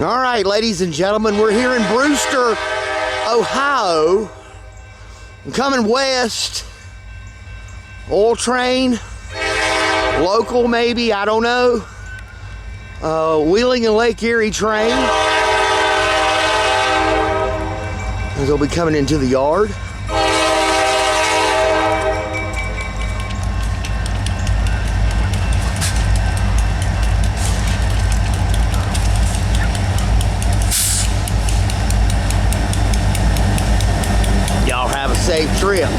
All right, ladies and gentlemen, we're here in Brewster, Ohio. I'm coming west. Oil train, local maybe, I don't know. Wheeling and Lake Erie train. And they'll be coming into the yard. Y'all have a safe trip.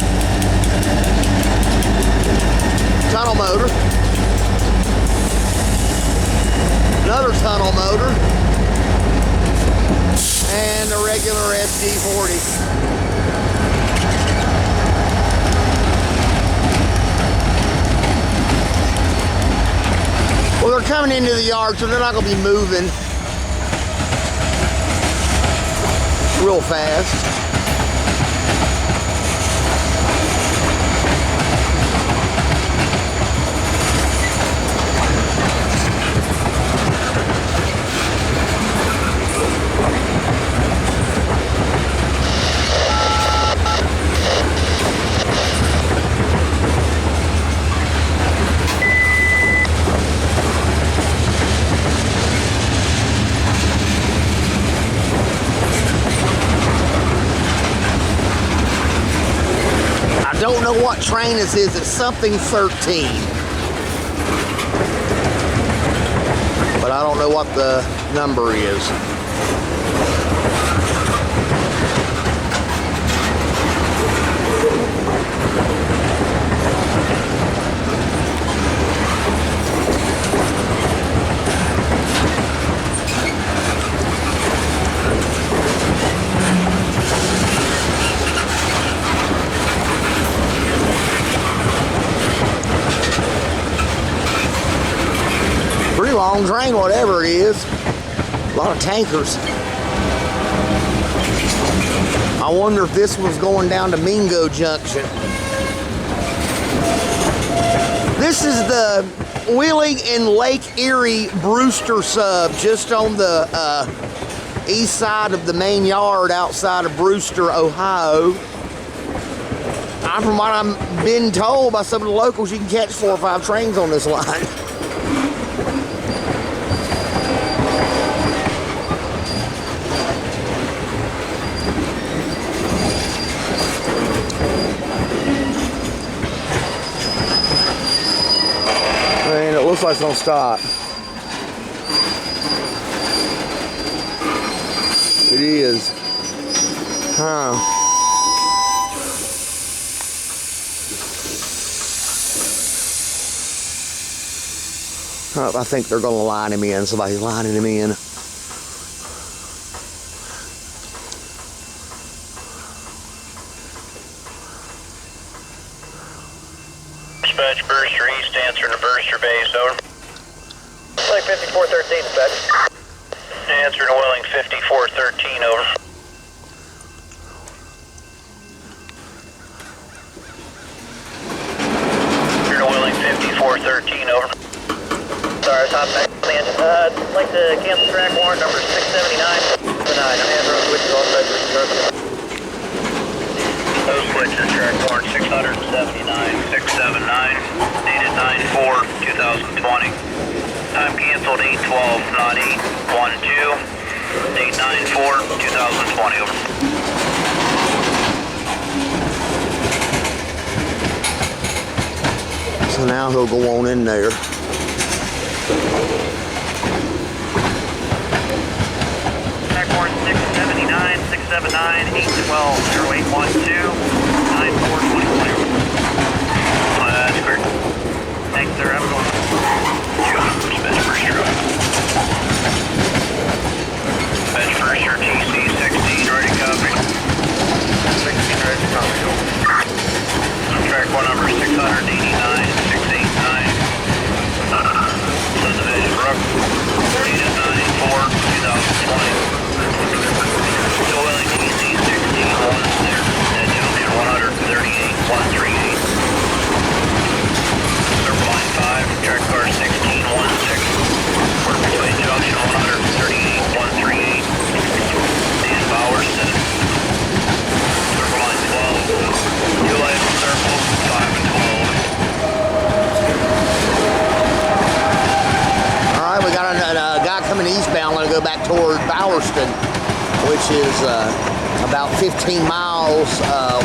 Tunnel motor. Another tunnel motor. And a regular SD40. Well, they're coming into the yard, so they're not going to be moving real fast. Don't know what train this is. It's something 13. But I don't know what the number is. Pretty long train, whatever it is. A lot of tankers. I wonder if this one's going down to Mingo Junction. This is the Wheeling and Lake Erie Brewster Sub, just on the east side of the main yard outside of Brewster, Ohio. From what I'm been told by some of the locals, you can catch 4 or 5 trains on this line. And it looks like it's gonna stop. It is. Huh. I think they're gonna line him in. Somebody's lining him in. Dispatch Brewster East, answering to Brewster base, over. Wheeling 5413, dispatch. Answering to Wheeling 5413, over. Answering to Wheeling 5413, over. Sorry, top back on the engine. I'd like to cancel track warrant number 679. I'm hand road switch all sides. Those switches, track warrant 679, 679, dated 9/4/2020. Time canceled 8/12, not 8/12. Date 9/4/2020, over. So now he'll go on in there. Track warrant 679, 679, 812, 0812, 9420. That's correct. Thanks, sir. Have a good one. Dispatch Brewster. Dispatch Brewster TC 16, ready copy. 16 ready copy. Track one number 689, 689. Subdivision Rook. Dated 9/4/2020. Still Wheeling TC 16, one is there. At junction 138, 138. Circle line 5, track car 1616. We're between junction 138. eastbound, I'm gonna go back toward Bowerston, which is about 15 miles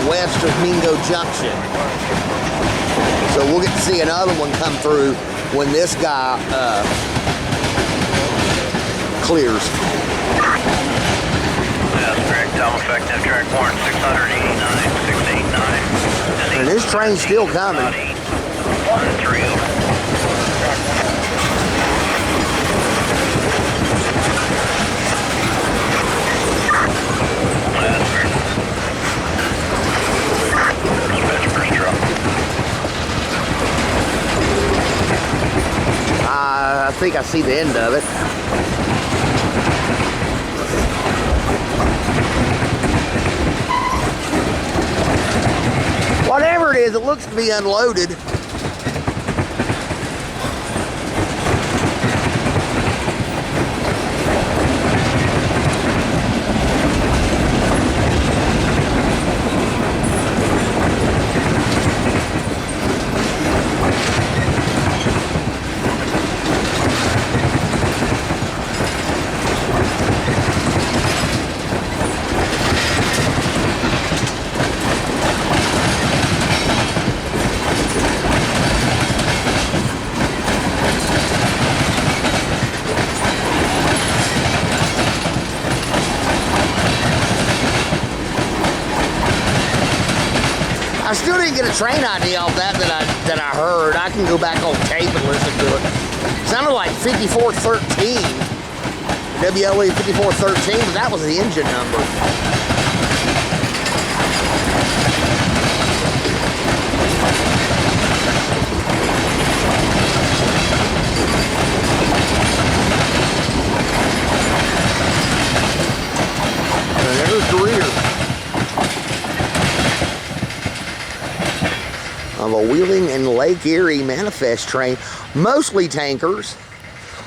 west of Mingo Junction. So we'll get to see another one come through when this guy clears. That's correct. Time effective. Track warrant 689, 689. And this train's still coming. 130. I think I see the end of it. Whatever it is, it looks to be unloaded. I still didn't get a train ID off that I heard. I can go back on tape and listen to it. Sounded like 5413, WLE 5413, but that was the engine number. And there's the rear of a Wheeling and Lake Erie manifest train, mostly tankers,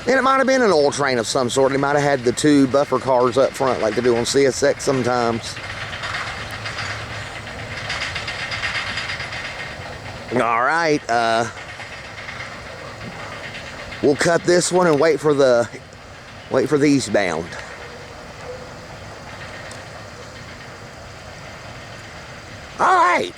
and it might have been an oil train of some sort. They might have had the two buffer cars up front like they do on CSX sometimes. All right, we'll cut this one and wait for the eastbound. All right.